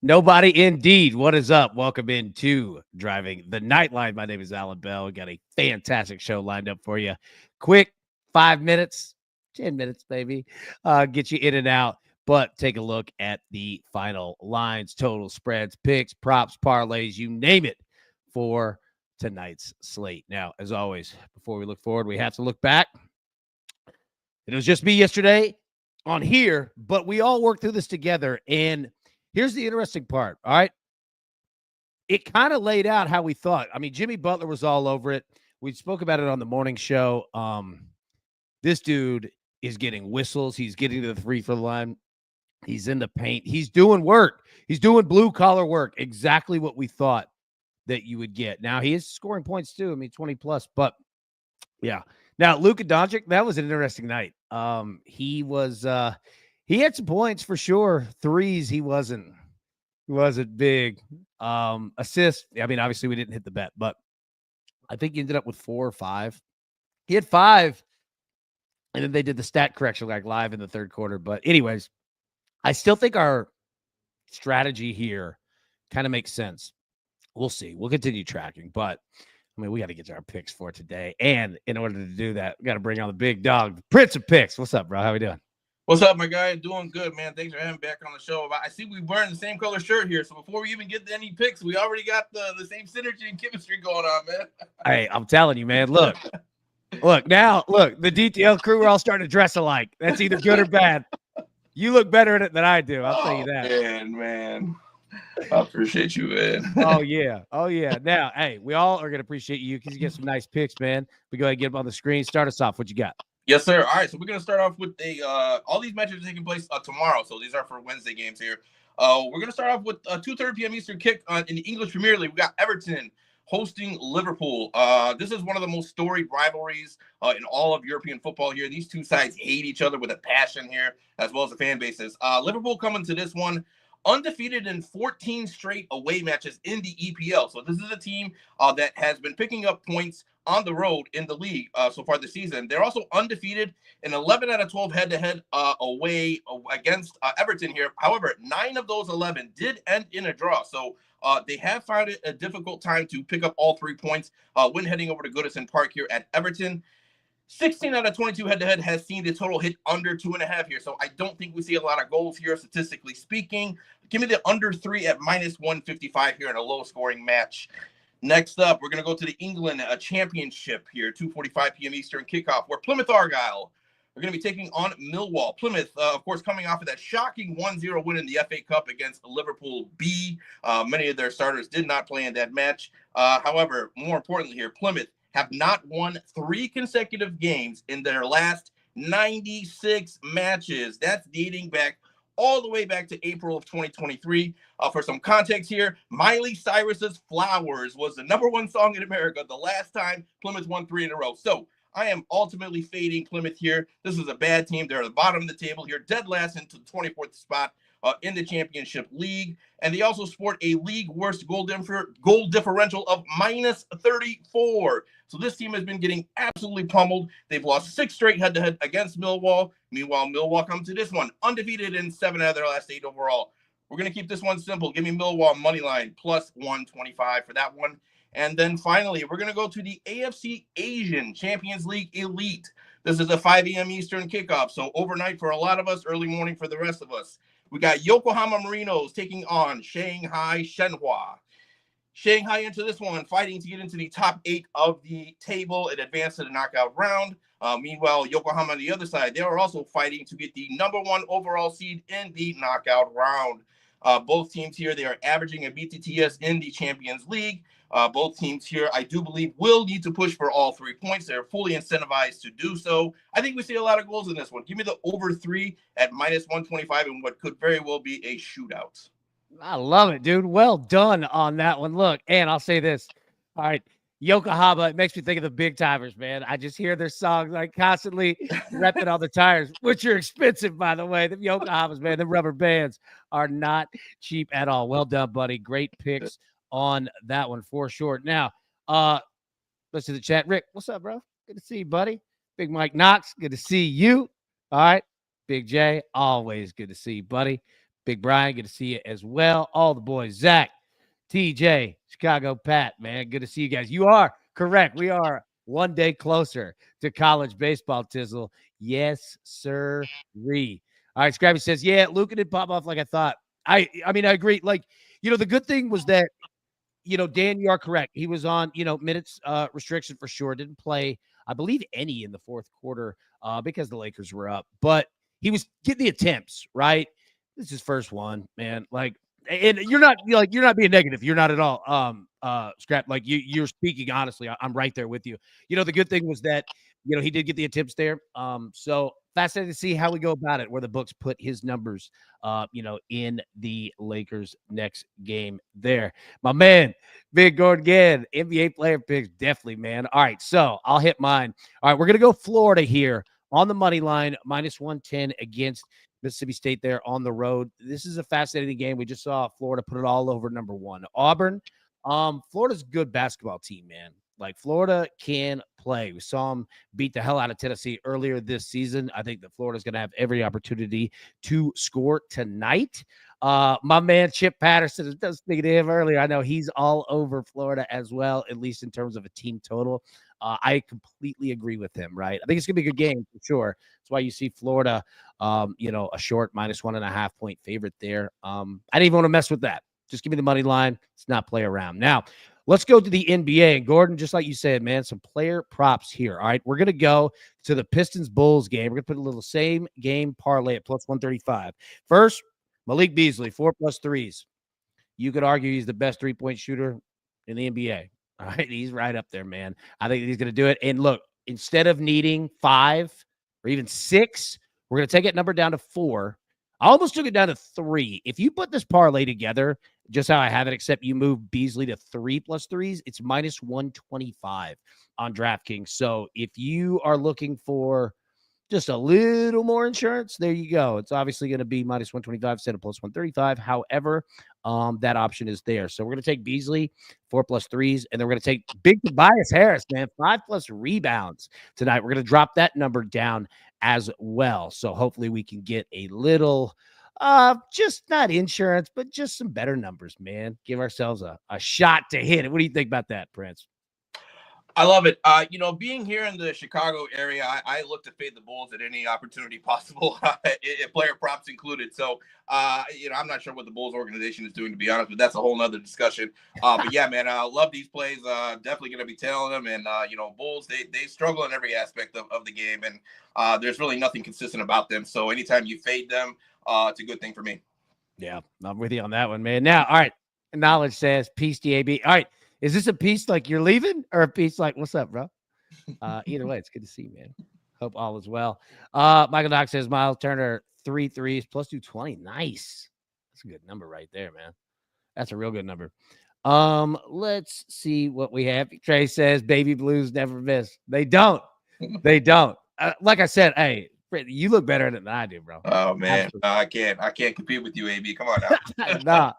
Nobody indeed. What is up? Welcome into Driving the Nightline. My name is Alan Bell. We got a fantastic show lined up for you. Quick 5 minutes, 10 minutes, maybe. Get you in and out. But take a look at the final lines, total spreads, picks, props, parlays, you name it, for tonight's slate. Now, as always, before we look forward, we have to look back. It was just me yesterday on here, but we all worked through this together. And here's the interesting part, all right? It kind of laid out how we thought. I mean, Jimmy Butler was all over it. We spoke about it on the morning show. This dude is getting whistles. He's getting to the free throw line. He's in the paint. He's doing work. He's doing blue-collar work, exactly what we thought that you would get. Now, he is scoring points too. I mean, 20-plus. But, yeah. Now, Luka Doncic, that was an interesting night. He had some points for sure. Threes, he wasn't big. Assists, I mean, obviously we didn't hit the bet, but I think he ended up with 4 or 5. He had 5, and then they did the stat correction like live in the third quarter. But anyways, I still think our strategy here kind of makes sense. We'll see. We'll continue tracking, but I mean, we got to get to our picks for today. And in order to do that, we got to bring on the big dog, the Prince of Picks. What's up, bro? How we doing? What's up, my guy? Doing good, man. Thanks for having me back on the show. I see we wearing the same color shirt here, so before we even get to any picks, we already got the same synergy and chemistry going on, man. Hey, I'm telling you, man. Look, the DTL crew are all starting to dress alike. That's either good or bad. You look better in it than I do. I'll tell you that. Man. I appreciate you, man. Oh, yeah. Now, hey, we all are going to appreciate you because you get some nice picks, man. We go ahead and get them on the screen. Start us off. What you got? Yes, sir. All right, so we're going to start off with all these matches are taking place tomorrow, so these are for Wednesday games here. We're going to start off with a 2:30 p.m. Eastern kick in the English Premier League. We got Everton hosting Liverpool. This is one of the most storied rivalries in all of European football here. These two sides hate each other with a passion here, as well as the fan bases. Liverpool coming to this one undefeated in 14 straight away matches in the EPL. So this is a team that has been picking up points on the road in the league so far this season. They're also undefeated in 11 out of 12 head-to-head away against Everton here. However, 9 of those 11 did end in a draw. So they have found it a difficult time to pick up all 3 points when heading over to Goodison Park here at Everton. 16 out of 22 head-to-head has seen the total hit under 2.5 here. So I don't think we see a lot of goals here, statistically speaking. Give me the under 3 at -155 here in a low-scoring match. Next up, we're going to go to the England Championship here, 2:45 p.m. Eastern kickoff, where Plymouth Argyle are going to be taking on Millwall. Plymouth, of course, coming off of that shocking 1-0 win in the FA Cup against Liverpool B. Many of their starters did not play in that match. However, more importantly here, Plymouth have not won 3 consecutive games in their last 96 matches. That's dating back all the way back to April of 2023. For some context here, Miley Cyrus's Flowers was the #1 song in America the last time Plymouth won 3 in a row. So I am ultimately fading Plymouth here. This is a bad team. They're at the bottom of the table here, dead last into the 24th spot in the Championship League. And they also sport a league worst goal differential of -34. So this team has been getting absolutely pummeled. They've lost 6 straight head-to-head against Millwall. Meanwhile, Millwall come to this one undefeated in 7 out of their last 8 overall. We're going to keep this one simple. Give me Millwall money line +125 for that one. And then finally, we're going to go to the AFC Asian Champions League Elite. This is a 5 a.m. Eastern kickoff, so overnight for a lot of us, early morning for the rest of us. We got Yokohama Marinos taking on Shanghai Shenhua. Shanghai into this one, fighting to get into the top 8 of the table and advance to the knockout round. Meanwhile, Yokohama on the other side, they are also fighting to get the #1 overall seed in the knockout round. Both teams here, they are averaging a BTTS in the Champions League. Both teams here, I do believe, will need to push for all 3 points. They're fully incentivized to do so. I think we see a lot of goals in this one. Give me the over 3 at -125 in what could very well be a shootout. I love it, dude. Well done on that one. Look, and I'll say this. All right, Yokohama, it makes me think of the big timers, man. I just hear their songs like constantly repping all the tires, which are expensive, by the way. The Yokohamas, man, the rubber bands are not cheap at all. Well done, buddy. Great picks on that one for sure. Now, let's see the chat. Rick, what's up, bro? Good to see you, buddy. Big Mike Knox, good to see you. All right. Big J, always good to see you, buddy. Big Brian, good to see you as well. All the boys, Zach, TJ, Chicago Pat, man, good to see you guys. You are correct. We are one day closer to college baseball, Tizzle. Yes, sir. All right, Scrappy says, yeah, Luka did pop off like I thought. I mean, I agree. Like, the good thing was that, Dan, you are correct. He was on, minutes restriction for sure. Didn't play, I believe, any in the fourth quarter because the Lakers were up. But he was getting the attempts, right? This is his first one, man. Like, and you're not being negative. You're not at all. Scrap, like you're speaking honestly. I'm right there with you. The good thing was that, he did get the attempts there. So fascinating to see how we go about it, where the books put his numbers, in the Lakers next game there. My man, Big Gordon again, NBA player picks, definitely, man. All right, so I'll hit mine. All right, we're going to go Florida here on the money line, minus 110 against Mississippi State there on the road. This is a fascinating game. We just saw Florida put it all over number one. Auburn, Florida's a good basketball team, man. Like, Florida can play. We saw them beat the hell out of Tennessee earlier this season. I think that Florida's going to have every opportunity to score tonight. My man Chip Patterson, I was speaking to him earlier. I know he's all over Florida as well, at least in terms of a team total. I completely agree with him, right? I think it's going to be a good game for sure. That's why you see Florida, a short minus 1.5 point favorite there. I didn't even want to mess with that. Just give me the money line. Let's not play around. Now, let's go to the NBA. And Gordon, just like you said, man, some player props here. All right, we're going to go to the Pistons-Bulls game. We're going to put a little same game parlay at plus 135. First, Malik Beasley, 4+ threes. You could argue he's the best three-point shooter in the NBA. All right, he's right up there, man. I think he's going to do it. And look, instead of needing 5 or even 6, we're going to take that number down to 4. I almost took it down to 3. If you put this parlay together, just how I have it, except you move Beasley to 3+ threes, it's minus 125 on DraftKings. So if you are looking for just a little more insurance, there you go. It's obviously going to be minus 125 instead of plus 135. However, that option is there. So we're going to take Beasley, 4+ threes, and then we're going to take big Tobias Harris, man, 5+ rebounds tonight. We're going to drop that number down as well. So hopefully we can get a little, just not insurance, but just some better numbers, man. Give ourselves a shot to hit it. What do you think about that, Prince? I love it. Being here in the Chicago area, I look to fade the Bulls at any opportunity possible, player props included. So, I'm not sure what the Bulls organization is doing, to be honest, but that's a whole nother discussion. But yeah, man, I love these plays. Definitely going to be tailing them. And, Bulls, they struggle in every aspect of the game. And there's really nothing consistent about them. So anytime you fade them, it's a good thing for me. Yeah, I'm with you on that one, man. Now, all right. Knowledge says, peace, DAB. All right. Is this a piece like you're leaving or a piece like, what's up, bro? Either way, it's good to see you, man. Hope all is well. Michael Doc says, Miles Turner, 3 threes plus 220. Nice. That's a good number right there, man. That's a real good number. Let's see what we have. Trey says, baby blues never miss. They don't. They don't. Like I said, hey, you look better than I do, bro. Oh, man. I can't compete with you, AB. Come on now. Nah.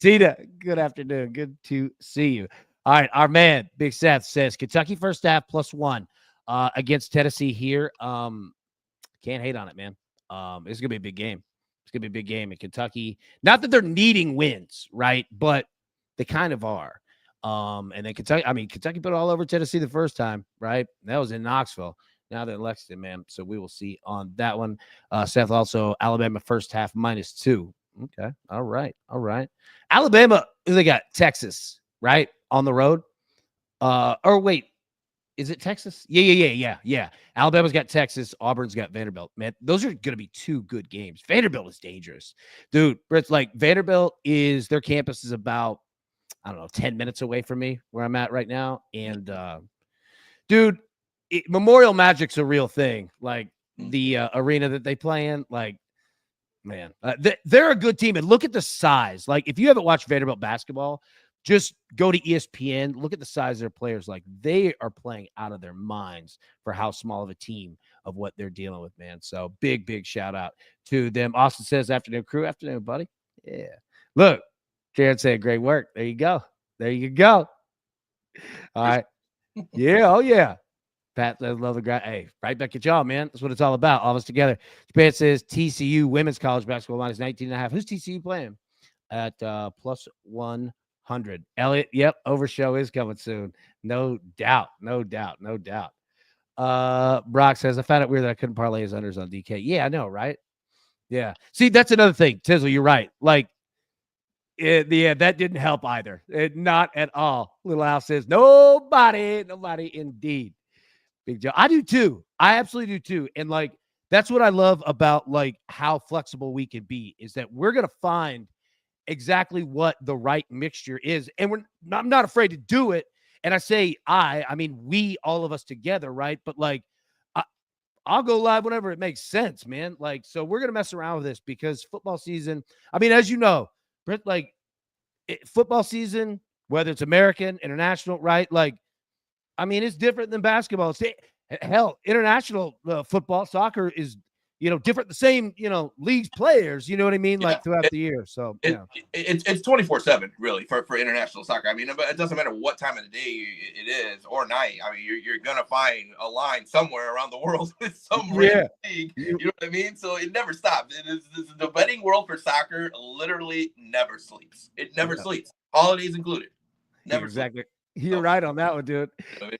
Tina, good afternoon. Good to see you. All right, our man, Big Seth, says Kentucky first half +1 against Tennessee here. Can't hate on it, man. It's going to be a big game. It's going to be a big game in Kentucky. Not that they're needing wins, right? But they kind of are. And then Kentucky put it all over Tennessee the first time, right? That was in Knoxville. Now they're in Lexington, man. So we will see on that one. Seth also, Alabama first half -2. Okay. All right. Alabama, they got Texas, right? On the road. Or wait, is it Texas? Yeah. Alabama's got Texas. Auburn's got Vanderbilt. Man, those are going to be 2 good games. Vanderbilt is dangerous. Dude, it's like Vanderbilt their campus is about, 10 minutes away from me where I'm at right now. And, dude, Memorial Magic's a real thing. Like the arena that they play in, like, man, they're a good team. And look at the size. Like, if you haven't watched Vanderbilt basketball, just go to ESPN. Look at the size of their players. Like, they are playing out of their minds for how small of a team of what they're dealing with, man. So big shout out to them. Austin says, afternoon, crew. Afternoon, buddy. Yeah. Look, Jared said, great work. There you go. All right. Yeah. Oh, yeah. Pat, I love the guy. Hey, right back at y'all, man. That's what it's all about. All of us together. Japan says TCU women's college basketball minus 19.5. Who's TCU playing? At plus 100. Elliot, yep, overshow is coming soon. No doubt. No doubt. No doubt. Brock says, I found it weird that I couldn't parlay his unders on DK. Yeah, I know, right? Yeah. See, that's another thing. Tizzle, you're right. Like, yeah, that didn't help either. Not at all. Little Al says, nobody indeed. Big Joe. I do too. I absolutely do too. And like, that's what I love about like how flexible we can be is that we're going to find exactly what the right mixture is. And I'm not afraid to do it. And I say, I mean, we, all of us together. Right. But like, I'll go live whenever it makes sense, man. Like, so we're going to mess around with this because football season, I mean, as you know, Brent, like football season, whether it's American, international, right? Like, I mean, it's different than basketball. Hell, international football, soccer is, different. The same, leagues players. You know what I mean? Like throughout the year. So it's 24/7 really for international soccer. I mean, it doesn't matter what time of the day it is or night. I mean, you're gonna find a line somewhere around the world with some random league. You know what I mean? So it never stops. The betting world for soccer literally never sleeps. It never sleeps. Holidays included. Never exactly. Sleeps. You're right on that one, dude.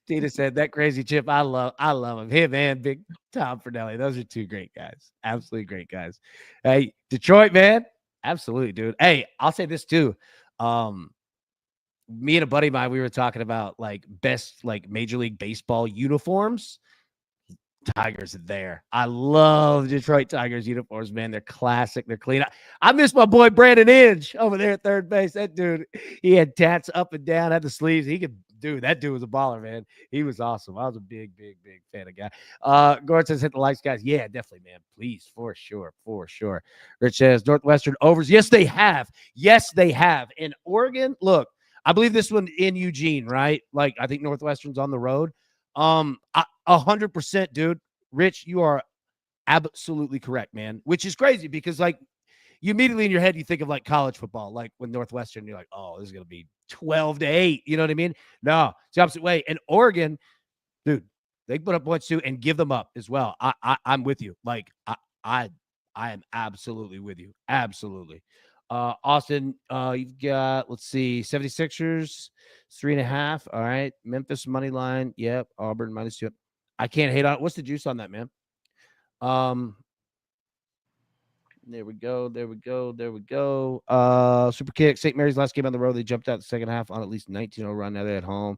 Tina said that crazy Chip. I love him. Him and Big Tom Fernelli. Those are two great guys. Absolutely great guys. Hey, Detroit, man. Absolutely, dude. Hey, I'll say this too. Me and a buddy of mine, we were talking about like best like Major League Baseball uniforms. Tigers are there. I love Detroit Tigers uniforms, man. They're classic. They're clean. I miss my boy Brandon Inge over there at third base. That dude, he had tats up and down, had the sleeves. That dude was a baller, man. He was awesome. I was a big fan of guy. Gordon says, hit the likes, guys. Yeah, definitely, man. Please, for sure. Rich says, Northwestern overs. Yes, they have. In Oregon, look, I believe this one in Eugene, right? Like, I think Northwestern's on the road. 100%, dude. Rich, you are absolutely correct, man. Which is crazy because, like, you immediately in your head you think of like college football, like with Northwestern, you're like, oh, this is gonna be 12-8. You know what I mean? No, it's the opposite way. And Oregon, dude, they put up points too and give them up as well. I'm with you. Like, I am absolutely with you. Absolutely. Austin, you've got, let's see, 76ers, 3.5. All right. Memphis money line. Yep. Auburn -2. I can't hate on it. What's the juice on that, man? There we go. Super kick. St. Mary's last game on the road. They jumped out the second half on at least 19-0 run. Now they're at home.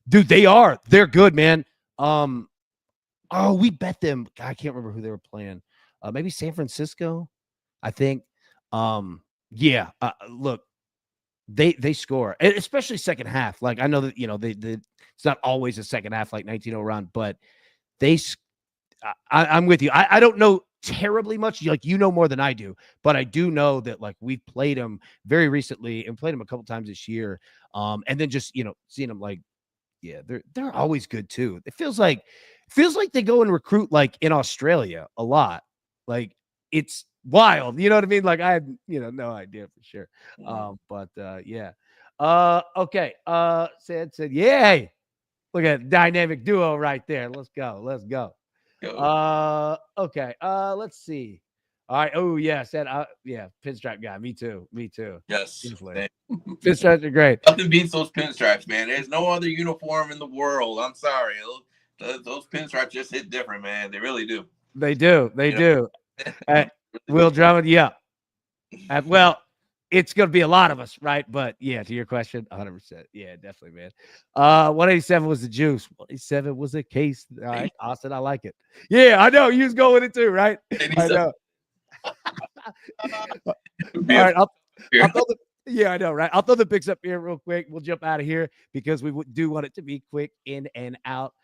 Dude, they're good, man. We bet them. I can't remember who they were playing. Maybe San Francisco, I think. Yeah. Look, they score, and especially second half. Like, I know that, it's not always a second half, like 19-0 run, but I'm with you. I don't know terribly much. Like, more than I do, but I do know that like we've played them very recently and played them a couple times this year. And then just, seeing them like, yeah, they're always good too. It feels like they go and recruit like in Australia a lot. Like, it's wild. You know what I mean? Like, I had, no idea for sure. But yeah. Okay. Said, yeah. Hey, look at dynamic duo right there. Let's go. Okay. Let's see. All right. Oh, yeah. Yeah. Pinstripe guy. Me too. Yes. Pinstripes are great. Nothing beats those pinstripes, man. There's no other uniform in the world. I'm sorry. Those pinstripes just hit different, man. They really do. They do. Will Drummond, yeah. Well, it's going to be a lot of us, right? But yeah, to your question, 100%. Yeah, definitely, man. 187 was the juice. 187 was a case. All right, Austin, I like it. Yeah, I know. You was going it too, right? I know. All right, I'll throw I know, right? I'll throw the picks up here real quick. We'll jump out of here because we do want it to be quick in and out.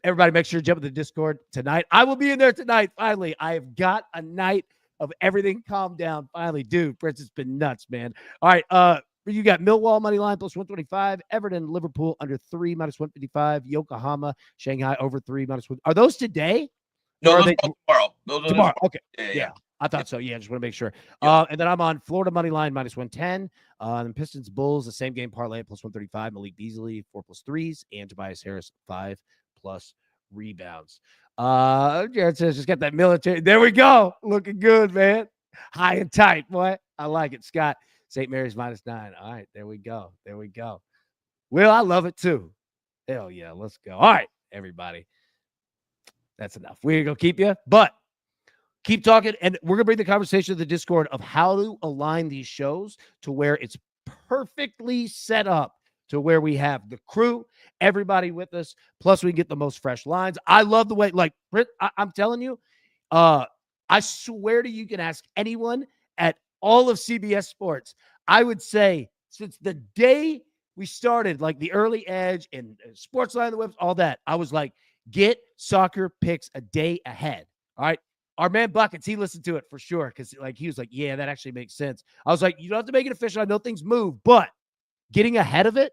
Everybody, make sure to jump in the Discord tonight. I will be in there tonight. Finally, I have got a night of everything calmed down. Finally, dude, Prince, it's been nuts, man. All right, you got Millwall money line plus 125, Everton, Liverpool under 3 minus 155, Yokohama, Shanghai over 3 minus 1. Are those today? No, those are tomorrow. Tomorrow. Okay. Yeah. I thought so. Yeah, just want to make sure. And then I'm on Florida money line minus 110. And Pistons Bulls, the same game parlay plus 135. Malik Beasley 4+3s, and Tobias Harris 5+. plus rebounds. Jared says, just got that military. There we go. Looking good, man. High and tight, boy. I like it, Scott. St. Mary's -9. All right, there we go. There we go. Will, I love it too. Hell yeah, let's go. All right, everybody. That's enough. We're going to keep you, but keep talking, and we're going to bring the conversation to the Discord of how to align these shows to where it's perfectly set up to where we have the crew, everybody with us, plus we get the most fresh lines. I love the way, like, I'm telling you, I swear to you can ask anyone at all of CBS Sports. I would say since the day we started, like the early edge and Sportsline, the web, all that, I was like, get soccer picks a day ahead. All right. Our man Buckets, he listened to it for sure because like he was like, yeah, that actually makes sense. I was like, you don't have to make it official. I know things move, but getting ahead of it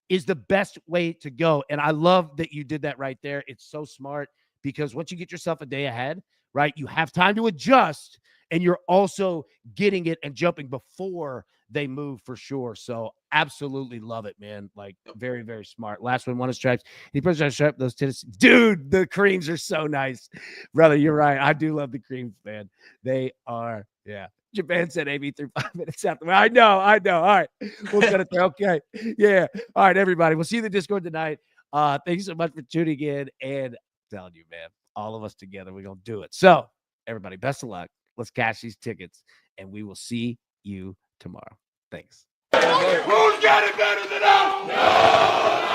is the best way to go. And I love that you did that right there. It's so smart because once you get yourself a day ahead, right, you have time to adjust and you're also getting it and jumping before they move for sure. So absolutely love it, man. Like very, very smart. Last one, one of stripes. He puts on stripe those tennis. Dude, the creams are so nice. Brother, you're right. I do love the creams, man. They are, yeah. Japan said AB through 5 minutes out the way. I know. All right. We'll cut it there. Okay. Yeah. All right, everybody. We'll see you in the Discord tonight. Thank you so much for tuning in. And I'm telling you, man, all of us together, we're going to do it. So, everybody, best of luck. Let's cash these tickets, and we will see you tomorrow. Thanks. Who's got it better than us? No!